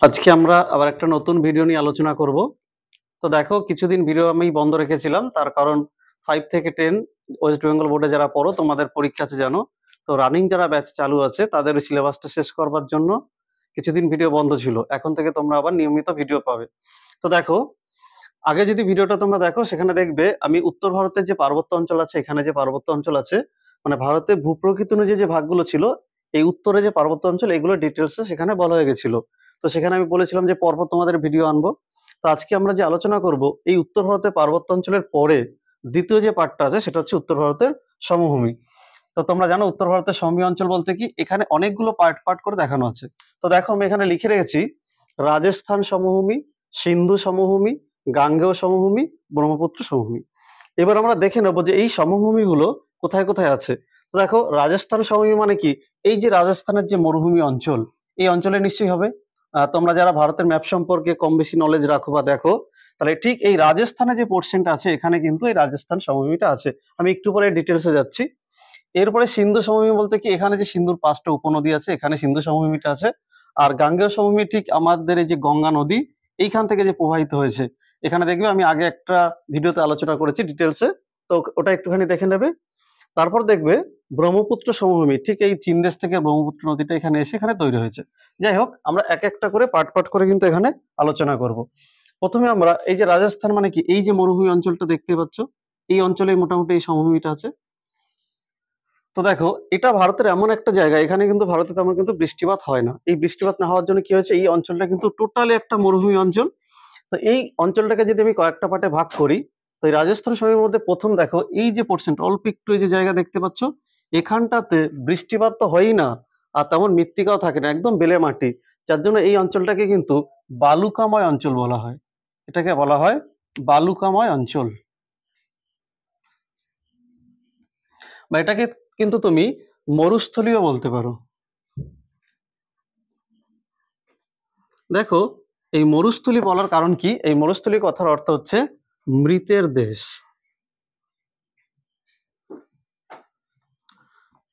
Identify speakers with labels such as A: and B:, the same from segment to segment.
A: আজকে আমরা আবার একটা নতুন ভিডিও নিয়ে আলোচনা করব। তো দেখো, কিছুদিন ভিডিও আমি বন্ধ রেখেছিলাম, তার কারণ 5 থেকে 10 ওয়েস্ট বেঙ্গল বোর্ডে যারা পড়ো তোমাদের পরীক্ষা আছে জানো। তো রানিং যারা ব্যাচ চালু আছে তাদের সিলেবাসটা শেষ করবার জন্য কিছুদিন ভিডিও বন্ধ ছিল। এখন থেকে তোমরা আবার নিয়মিত ভিডিও পাবে। তো দেখো, আগে যদি ভিডিওটা তোমরা দেখো সেখানে দেখবে আমি উত্তর ভারতের যে পার্বত্য অঞ্চল আছে, এখানে যে পার্বত্য অঞ্চল আছে, মানে ভারতের ভূপ্রকৃতি অনুযায়ী যে ভাগগুলো ছিল, এই উত্তরে যে পার্বত্য অঞ্চল এগুলো ডিটেলসে সেখানে বলা হয়ে গেছিল। তো সেখানে আমি বলেছিলাম যে পরপর তোমাদের ভিডিও আনবো। তো আজকে আমরা যে আলোচনা করব এই উত্তর ভারতের পার্বত্য অঞ্চলের পরে দ্বিতীয় যে পার্টটা আছে সেটা হচ্ছে উত্তর ভারতের সমভূমি। তো তোমরা জানো উত্তর ভারতের সমভূমি অঞ্চল বলতে কি, এখানে অনেকগুলো পার্ট পার্ট করে দেখানো আছে। তো দেখো, আমি এখানে লিখে রেখেছি রাজস্থান সমভূমি, সিন্ধু সমভূমি, গাঙ্গেয় সমভূমি, ব্রহ্মপুত্র সমভূমি। এবার আমরা দেখে নেবো যে এই সমভূমিগুলো কোথায় কোথায় আছে। তো দেখো, রাজস্থান সমভূমি মানে কি, এই যে রাজস্থানের যে মরুভূমি অঞ্চল, এই অঞ্চলে নিশ্চয়ই হবে। তোমরা যারা ভারতের ম্যাপ সম্পর্কে কম বেশি নলেজ রাখো বা দেখো, তাহলে ঠিক এই রাজস্থানে যে পোর্শনটা আছে এখানে কিন্তু এই রাজস্থান সমভূমিটা আছে। আমি একটু পরে ডিটেলসে যাচ্ছি। এরপরে সিন্ধু সমভূমি বলতে কি, এখানে যে সিন্ধুর 5টা উপনদী আছে এখানে সিন্ধু সমভূমিটা আছে। আর গাঙ্গেয় সমভূমি ঠিক আমাদের এই যে গঙ্গা নদী এইখান থেকে যে প্রবাহিত হয়েছে, এখানে দেখবে আমি আগে একটা ভিডিওতে আলোচনা করেছি ডিটেলসে। তো ওটা একটুখানি দেখে নেবে। তারপর দেখবে ব্রহ্মপুত্র সমভূমি ঠিক এই চীন দেশ থেকে ব্রহ্মপুত্র নদীটা এখানে এসে এখানে তৈরি হয়েছে। যাই হোক, আমরা এক একটা করে পার্ট পার্ট করে কিন্তু এখানে আলোচনা করব। প্রথমে আমরা এই যে রাজস্থান মানে কি, এই যে মরুভূমি অঞ্চলটা দেখতে পাচ্ছ, এই অঞ্চলে মোটামুটি এই সমভূমিটা আছে। তো দেখো, এটা ভারতের এমন একটা জায়গা, এখানে কিন্তু ভারতে তেমন কিন্তু বৃষ্টিপাত হয় না। এই বৃষ্টিপাত না হওয়ার জন্য কি হয়েছে, এই অঞ্চলটা কিন্তু টোটালি একটা মরুভূমি অঞ্চল। তো এই অঞ্চলটাকে যদি আমি কয়েকটা পার্টে ভাগ করি, তো এই রাজস্থান সময়ের মধ্যে প্রথম দেখো এই যে পোর্শন অল্প একটু এই যে জায়গা দেখতে পাচ্ছ, এখানটাতে বৃষ্টিপাত তো হয়ই না, আর তেমন মৃত্তিকাও থাকে না, একদম বেলে মাটি। যার জন্য এই অঞ্চলটাকে কিন্তু বালুকাময় অঞ্চল বলা হয়। এটাকে বলা হয় বালুকাময় অঞ্চল, বা এটাকে কিন্তু তুমি মরুস্থলীও বলতে পারো। দেখো, এই মরুস্থলী বলার কারণ কি, এই মরুস্থলী কথার অর্থ হচ্ছে মৃতের দেশ।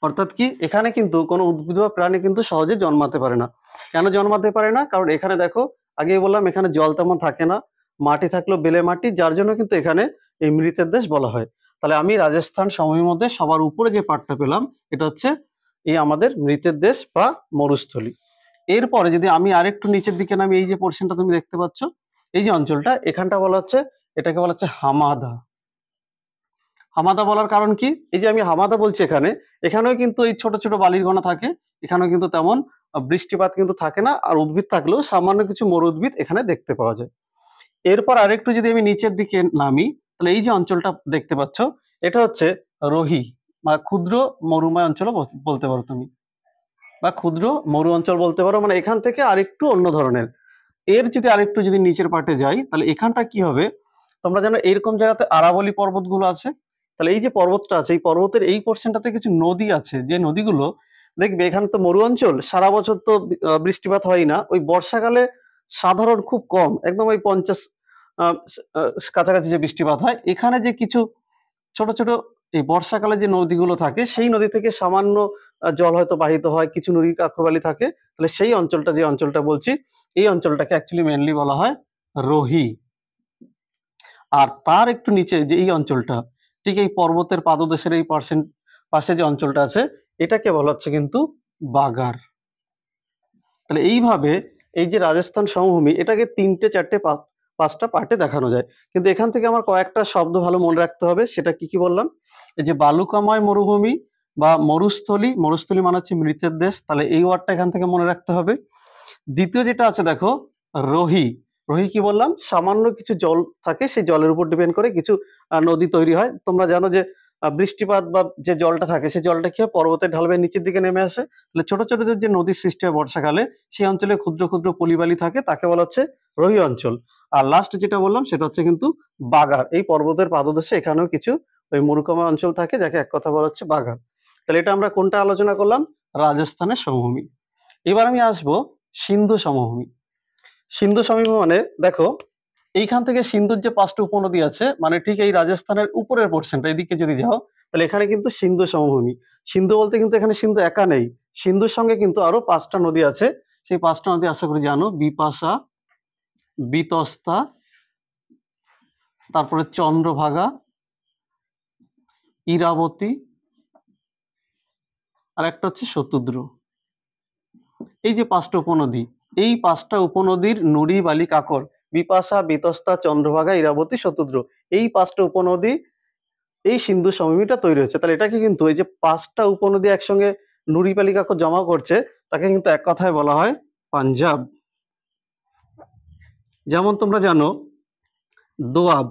A: অর্থাৎ কি, এখানে কিন্তু কোনো উদ্ভিদ বা প্রাণী কিন্তু সহজে জন্মাতে পারে না। কেন জন্মাতে পারে না, কারণ এখানে দেখো, আগেই বললাম এখানে জল তেমন থাকে না, মাটি থাকলেও বেলে মাটি, যার জন্য কিন্তু এখানে এই মৃতের দেশ বলা হয়। তাহলে আমি রাজস্থান সমভূমির মধ্যে সবার উপরে যে পার্টটা পেলাম, এটা হচ্ছে এই আমাদের মৃতের দেশ বা মরুস্থলী। এরপরে যদি আমি আরেকটু নিচের দিকে নামি, এই যে পোর্শনটা তুমি দেখতে পাচ্ছ, এই যে অঞ্চলটা, এখানটা বলা হচ্ছে, এটাকে বলা হচ্ছে হামাদা। হামাদা বলার কারণ কি, এই যে আমি হামাদা বলছি, এখানে এখানেও কিন্তু এই ছোট ছোট বালির কণা থাকে, এখানেও কিন্তু তেমন বৃষ্টিপাত কিন্তু থাকে না, আর উদ্ভিদ থাকলেও সামান্য কিছু মরু উদ্ভিদ এখানে দেখতে পাওয়া যায়। এরপর আরেকটু যদি আমি নিচের দিকে নামি, তাহলে এই যে অঞ্চলটা দেখতে পাচ্ছ, এটা হচ্ছে রোহি বা ক্ষুদ্র মরুময় অঞ্চল বলতে পারো তুমি, বা ক্ষুদ্র মরু অঞ্চল বলতে পারো। মানে এখান থেকে আরেকটু অন্য ধরনের। এর যদি আরেকটু যদি নিচের পার্টে যাই, তাহলে এখানটা কি হবে, তোমরা জানো এরকম জায়গাতে আরাবলী পর্বতগুলো আছে। তাহলে এই যে পর্বতটা আছে, এই পর্বতের এই পোর্শনটাতে কিছু নদী আছে, যে নদীগুলো দেখবে, এখানে তো মরু অঞ্চল, সারা বছর তো বৃষ্টিপাত হয় না, ওই বর্ষাকালে সাধারণ খুব কম, একদম ওই 50 কাছাকাছি যে বৃষ্টিপাত হয়। এখানে যে কিছু ছোট ছোট এই বর্ষাকালে যে নদীগুলো থাকে, সেই নদী থেকে সামান্য জল হয়তো বাহিত হয়, কিছু নদীর কাকরবালি থাকে। তাহলে সেই অঞ্চলটা, যে অঞ্চলটা বলছি, এই অঞ্চলটাকে অ্যাকচুয়ালি মেনলি বলা হয় রোহি। আর তার একটু নিচে যে এই অঞ্চলটা, ঠিক এই পর্বতের পাদদেশের এই পাশে যে অঞ্চলটা আছে, এটাকে বলা হচ্ছে কিন্তু বাগার। তাহলে এইভাবে এই যে রাজস্থান সমভূমি, এটাকে 3, 4, 5টা পার্টে দেখানো যায়। কিন্তু এখান থেকে আমার কয়েকটা শব্দ ভালো মনে রাখতে হবে। সেটা কি কি বললাম, এই যে বালুকাময় মরুভূমি বা মরুস্থলী, মরুস্থলী মানে হচ্ছে মৃতের দেশ, তাহলে এই ওয়ার্ডটা এখান থেকে মনে রাখতে হবে। দ্বিতীয় যেটা আছে দেখো, রোহি। রোহি কি বললাম, সামান্য কিছু জল থাকে, সেই জলের উপর ডিপেন্ড করে কিছু নদী তৈরি হয়। তোমরা জানো যে বৃষ্টিপাত বা যে জলটা থাকে, সেই জলটা কি হয়, পর্বতের ঢাল বেয়ে নিচের দিকে নেমে আসে। তাহলে ছোট ছোট যে নদীর সৃষ্টি হয় বর্ষাকালে, সেই অঞ্চলে ক্ষুদ্র ক্ষুদ্র পলিবালি থাকে, তাকে বলা হচ্ছে রোহি অঞ্চল। আর লাস্ট যেটা বললাম সেটা হচ্ছে কিন্তু বাগার। এই পর্বতের পাদদেশে এখানেও কিছু ওই মরুকময় অঞ্চল থাকে, যাকে এক কথা বলা হচ্ছে বাগার। তাহলে এটা আমরা কোনটা আলোচনা করলাম, রাজস্থানের সমভূমি। এবার আমি আসবো সিন্ধু সমভূমি। সিন্ধু সমভূমি মানে দেখো, এইখান থেকে সিন্ধুর যে 5টা উপনদী আছে, মানে ঠিক এই রাজস্থানের উপরের পোর্শনটা এদিকে যদি যাও, তাহলে এখানে কিন্তু সিন্ধু সমভূমি। সিন্ধু বলতে কিন্তু এখানে সিন্ধু একা নেই, সিন্ধুর সঙ্গে কিন্তু আরো 5টা নদী আছে। সেই 5টা নদী আশা করি জানো, বিপাশা, বিতস্তা, তারপরে চন্দ্রভাগা, ইরাবতী, আর একটা হচ্ছে শতদ্রু। এই যে 5টা উপনদী, এই 5টা উপনদীর নুড়ি বালি কাকর, বিপাশা, বিতস্তা, চন্দ্রভাগা, ইরাবতী, শতদ্রু, এই 5টা উপনদী এই সিন্ধু সমভূমিটা তৈরি হচ্ছে। তাহলে এটাকে কিন্তু এই যে 5টা উপনদী একসঙ্গে নুড়ি বালি কাকর জমা করছে, তাকে কিন্তু এক কথায় বলা হয় পাঞ্জাব। যেমন তোমরা জানো দোয়াব,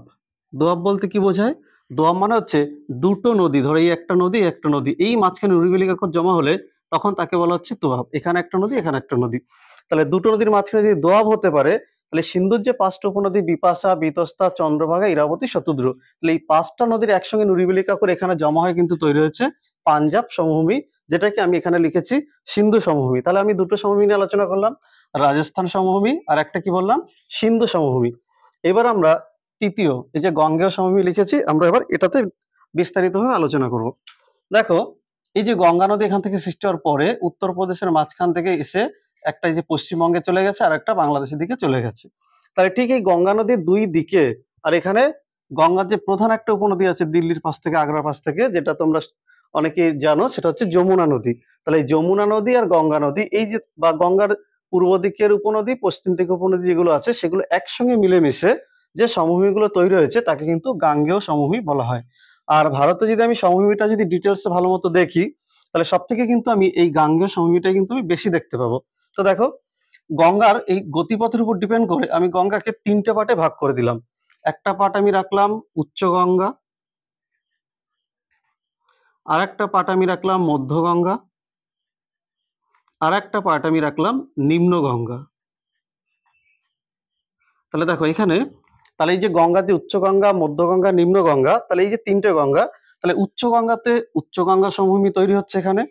A: দোয়াব বলতে কি বোঝায়? দোয়াব মানে হচ্ছে দুটো নদী, ধরো এই একটা নদী একটা নদী, এই মাঝখানে নুড়ি বালি কাকর জমা হলে তখন তাকে বলা হচ্ছে দোয়াব। এখানে একটা নদী এখানে একটা নদী, তাহলে দুটো নদীর মাঝখানে যদি দোয়াব হতে পারে, তাহলে সিন্ধুর যে 5টা উপনদী বিপাশা, বিতস্তা, চন্দ্রভাগা, ইরাবতী, শতদ্রু, তাহলে এই 5টা নদীর একসঙ্গে নুড়ি বালি কাকর এখানে জমা হয়ে কিন্তু তৈরি হয়েছে পাঞ্জাব সমভূমি, যেটাকে আমি এখানে লিখেছি সিন্ধু সমভূমি। তাহলে আমি দুটো সমভূমি নিয়ে আলোচনা করলাম, রাজস্থান সমভূমি আর একটা কি বললাম, সিন্ধু সমভূমি। এবার আমরা তৃতীয় এই যে গঙ্গেয় সমভূমি লিখেছি, আমরা এবার এটাতে বিস্তারিতভাবে আলোচনা করব। দেখো এই যে গঙ্গা নদী এখান থেকে সৃষ্টি হওয়ার পরে উত্তরপ্রদেশের মাঝখান থেকে এসে একটা এই যে পশ্চিমবঙ্গে চলে গেছে আর একটা বাংলাদেশের দিকে চলে গেছে। তাই ঠিক এই গঙ্গা নদীর দুই দিকে, আর এখানে গঙ্গার যে প্রধান একটা উপনদী আছে দিল্লির পাশ থেকে, আগ্রার পাশ থেকে, যেটা তোমরা অনেকেই জানো, সেটা হচ্ছে যমুনা নদী। তাহলে এই যমুনা নদী আর গঙ্গা নদী, এই যে বা গঙ্গার পূর্ব দিকের উপনদী, পশ্চিম দিকের উপনদী যেগুলো আছে, সেগুলো একসঙ্গে মিলেমিশে যে সমভূমিগুলো তৈরি হয়েছে তাকে কিন্তু গাঙ্গেয় সমভূমি বলা হয়। আর ভারতে যদি আমি সমভূমিটা যদি ডিটেলসে ভালো মতো দেখি, তাহলে সব থেকে কিন্তু আমি এই গাঙ্গেয় সমভূমিটা কিন্তু আমি বেশি দেখতে পাবো। তো দেখো গঙ্গার এই গতিপথের উপর ডিপেন্ড করে আমি গঙ্গাকে 3টে পার্টে ভাগ করে দিলাম। একটা পার্ট আমি রাখলাম উচ্চ গঙ্গা, আর একটা পার্ট আমি রাখলাম মধ্য গঙ্গা, আর একটা পার্ট আমি রাখলাম নিম্ন গঙ্গা। তাহলে দেখো এখানে, তাহলে এই যে গঙ্গা, যে উচ্চ গঙ্গা, মধ্য গঙ্গা, নিম্ন গঙ্গা, তাহলে এই যে 3টে গঙ্গা, তাহলে উচ্চ গঙ্গাতে উচ্চ গঙ্গা সমভূমি তৈরি হচ্ছে এখানে।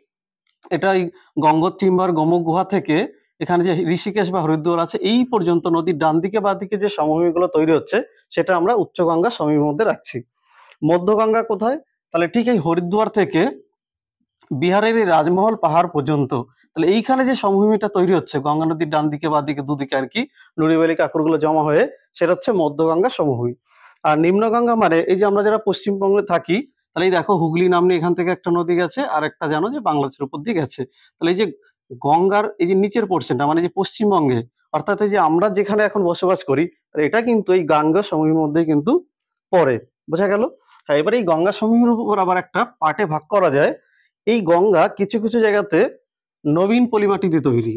A: এটা এই গঙ্গোত্রীম্বর গোমুখ গুহা থেকে এখানে যে ঋষিকেশ বা হরিদ্বার আছে এই পর্যন্ত নদীর ডান দিকে বা দিকে যে সমভূমিগুলো তৈরি হচ্ছে সেটা আমরা উচ্চ গঙ্গা সমভূমির মধ্যে রাখছি। মধ্য গঙ্গা কোথায়? তাহলে ঠিক এই হরিদ্বার থেকে বিহারের এই রাজমহল পাহাড় পর্যন্ত, তাহলে এইখানে যে সমভূমিটা তৈরি হচ্ছে গঙ্গা নদীর ডান দিকে বা দিকে দুদিকে আর কি নুড়িবালি কাকরগুলো জমা হয়ে, সেটা হচ্ছে মধ্য গঙ্গা সমভূমি। আর নিম্ন গঙ্গা মানে এই যে আমরা যারা পশ্চিমবঙ্গে থাকি, তাহলে এই দেখো হুগলি নামনি এখান থেকে একটা নদী গেছে, আর একটা জানো যে বাংলাদেশের উপর দিয়ে গেছে। তাহলে এই যে গঙ্গার এই যে নিচের পোর্শনটা মানে যে পশ্চিমবঙ্গে, অর্থাৎ এই যে আমরা যেখানে এখন বসবাস করি, এটা কিন্তু এই গঙ্গা সমভূমির মধ্যে কিন্তু পড়ে। বোঝা গেল? হ্যাঁ, এবার এই গঙ্গা সমভূমির উপর আবার একটা পার্টে ভাগ করা যায়। এই গঙ্গা কিছু কিছু জায়গাতে নবীন পলিমাটি দিয়ে তৈরি,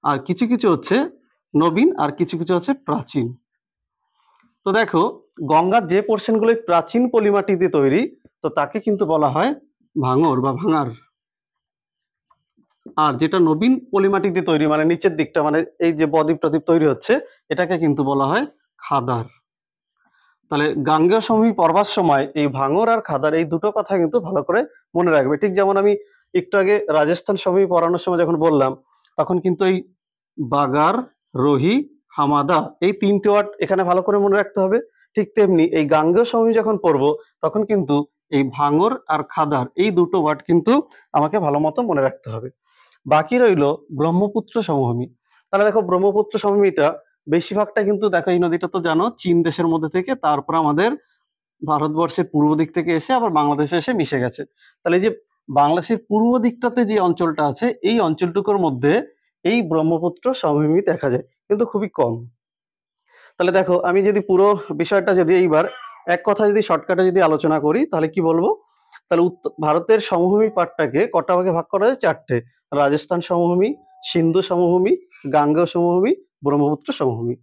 A: আর কিছু কিছু হচ্ছে নবীন, আর কিছু কিছু হচ্ছে প্রাচীন। তো দেখো গঙ্গার যে পোর্শনগুলো প্রাচীন পলিমাটি দিয়ে তৈরি, তো তাকে কিন্তু বলা হয় ভাঙর বা ভাঙার। আর যেটা নবীন পলিমাটি দিয়ে তৈরি মানে নিচের দিকটা মানে এই যে বদ্বীপ টদ্বীপ তৈরি হচ্ছে, এটাকে কিন্তু বলা হয় খাদার। তাহলে গাঙ্গেয় সমভূমি পড়বার সময় এই ভাঙর আর খাদার এই দুটো কথা কিন্তু ভালো করে মনে রাখবে। ঠিক যেমন আমি একটু আগে রাজস্থান সমভূমি পড়ানোর সময় যখন বললাম, তখন কিন্তু এই বাগার, রোহি, হামাদা এই 3টে ওয়ার্ড এখানে ভালো করে মনে রাখতে হবে। ঠিক তেমনি এই গাঙ্গেয় সমভূমি যখন পড়বো তখন কিন্তু এই ভাঙর আর খাদার এই দুটো ওয়ার্ড কিন্তু আমাকে ভালো মতো মনে রাখতে হবে। বাকি রইলো ব্রহ্মপুত্র সমভূমি। তাহলে দেখো ব্রহ্মপুত্র সমভূমিটা বেশিরভাগটা কিন্তু দেখো, এই নদীটা তো জানো চীন দেশের মধ্যে থেকে তারপর আমাদের ভারতবর্ষের পূর্ব দিক থেকে এসে আবার বাংলাদেশে এসে মিশে গেছে। তাহলে এই যে বাংলাদেশের পূর্ব দিকটাতে যে অঞ্চলটা আছে এই অঞ্চলটুকুর মধ্যে এই ব্রহ্মপুত্র সমভূমি দেখা যায়, কিন্তু খুবই কম। তাহলে দেখো আমি যদি পুরো বিষয়টা যদি এইবার এক কথা যদি শর্টকাটে যদি আলোচনা করি তাহলে কি বলবো, তাহলে ভারতের সমভূমি পাটটাকে কটা ভাগে ভাগ করা যায়? 4টে। রাজস্থান সমভূমি, সিন্ধু সমভূমি, গাঙ্গেয় সমভূমি, ব্রহ্মপুত্র সমভূমি।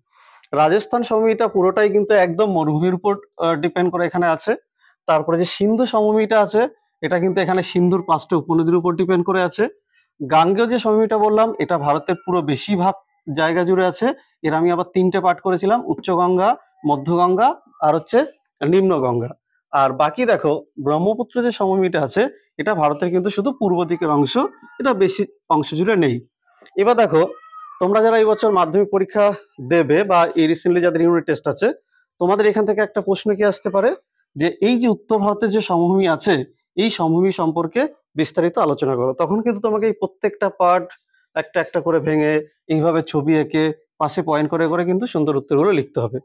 A: রাজস্থান সমভূমিটা পুরোটাই কিন্তু একদম মরুভূমির উপর ডিপেন্ড করে এখানে আছে। তারপরে যে সিন্ধু সমভূমিটা আছে এটা কিন্তু এখানে সিন্ধুর 5টে উপনদীর উপর ডিপেন্ড করে আছে। গাঙ্গেয় যে সমভূমিটা বললাম এটা ভারতের পুরো বেশিরভাগ জায়গা জুড়ে আছে। এর আমি আবার 3টে পার্ট করেছিলাম, উচ্চ গঙ্গা, মধ্য গঙ্গা আর হচ্ছে নিম্ন গঙ্গা। আর বাকি দেখো ব্রহ্মপুত্র যে সমভূমিটা আছে এটা ভারতের কিন্তু শুধু পূর্ব দিকের অংশ, এটা বেশি অংশ জুড়ে নেই। এবার দেখো তোমরা যারা এই বছর মাধ্যমিক পরীক্ষা দেবে বা এই রিসেন্টলি যাদের ইউনিট টেস্ট আছে, তোমাদের এখান থেকে একটা প্রশ্ন কি আসতে পারে যে এই যে উত্তর ভারতের যে সমভূমি আছে এই সমভূমি সম্পর্কে বিস্তারিত আলোচনা করো। তখন কিন্তু তোমাকে এই প্রত্যেকটা পার্ট একটা একটা করে ভেঙে এইভাবে ছবি এঁকে পাশে পয়েন্ট করে করে কিন্তু সুন্দর উত্তরগুলো লিখতে হবে।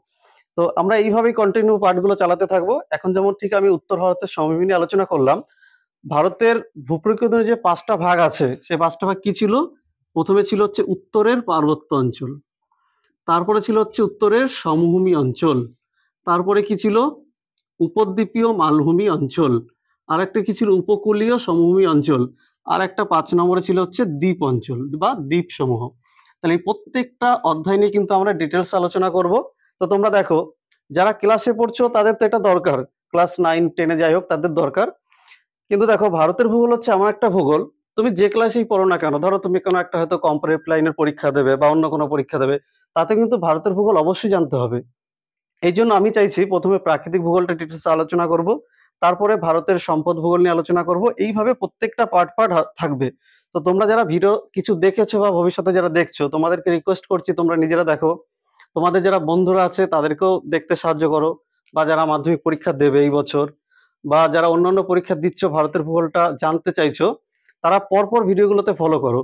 A: তো আমরা এইভাবেই কন্টিনিউ পাঠগুলো চালাতে থাকবো। এখন যেমন ঠিক আমি উত্তর ভারতের সমভূমি নিয়ে আলোচনা করলাম। ভারতের ভূপ্রকৃতির যে ৫টা ভাগ আছে, সেই ৫টা ভাগ কি ছিল? প্রথমে ছিল হচ্ছে উত্তরের পার্বত্য অঞ্চল, তারপরে ছিল হচ্ছে উত্তরের সমভূমি অঞ্চল, তারপরে কি ছিল? উপদ্বীপীয় মালভূমি অঞ্চল, আর একটা কি ছিল? উপকূলীয় সমভূমি অঞ্চল, আর একটা ৫ নম্বরে ছিল হচ্ছে দ্বীপ অঞ্চল বা দ্বীপ সমূহ। তাহলে এই প্রত্যেকটা অধ্যায় নিয়ে কিন্তু আমরা ডিটেলস আলোচনা করব। তো তোমরা দেখো, যারা ক্লাসে পড়ছো তাদের তো এটা দরকার, ক্লাস 9 10-এ যাই হোক তাদের দরকার। কিন্তু দেখো, ভারতের ভূগোল হচ্ছে এমন একটা ভূগোল, তুমি যে ক্লাসেই পড়ো না কেন, ধরো তুমি কোনো একটা হয়তো কম্পারেটিভ লাইনের পরীক্ষা দেবে বা অন্য কোনো পরীক্ষা দেবে, তাতে কিন্তু ভারতের ভূগোল অবশ্যই জানতে হবে। এই জন্য আমি চাইছি প্রথমে প্রাকৃতিক ভূগোলটা ডিটেলস আলোচনা করব, তারপরে ভারতের সম্পদ ভূগোল নিয়ে আলোচনা করব। এইভাবে প্রত্যেকটা পার্ট পার্ট থাকবে। তো তোমরা যারা ভিডিও কিছু দেখেছো বা ভবিষ্যতে যারা দেখছো, তোমাদেরকে রিকোয়েস্ট করছি তোমরা নিজেরা দেখো, তোমাদের যারা বন্ধুরা আছে তাদেরকেও দেখতে সাহায্য করো, বা যারা মাধ্যমিক পরীক্ষা দেবে এই বছর, বা যারা অন্যান্য পরীক্ষা দিচ্ছ ভারতের ভূগোলটা জানতে চাইছো, তারা পরপর ভিডিওগুলোতে ফলো করো।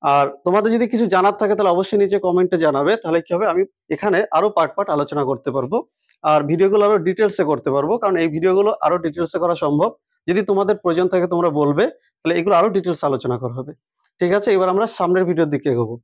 A: আর তোমাদের যদি কিছু জানার থাকে তাহলে অবশ্যই নিচে কমেন্টে জানাবে, তাহলে কি হবে, আমি এখানে আরো পার্ট পার্ট আলোচনা করতে পারবো। আর ভিডিওগুলো আরো ডিটেলসে করতে পারবো, কারণ এই ভিডিওগুলো আরো ডিটেলসে করা সম্ভব। যদি তোমাদের প্রয়োজন থাকে তোমরা বলবে, তাহলে এগুলো আরো ডিটেলস আলোচনা করা হবে। ঠিক আছে, এবার আমরা সামনের ভিডিওর দিকে এগোবো।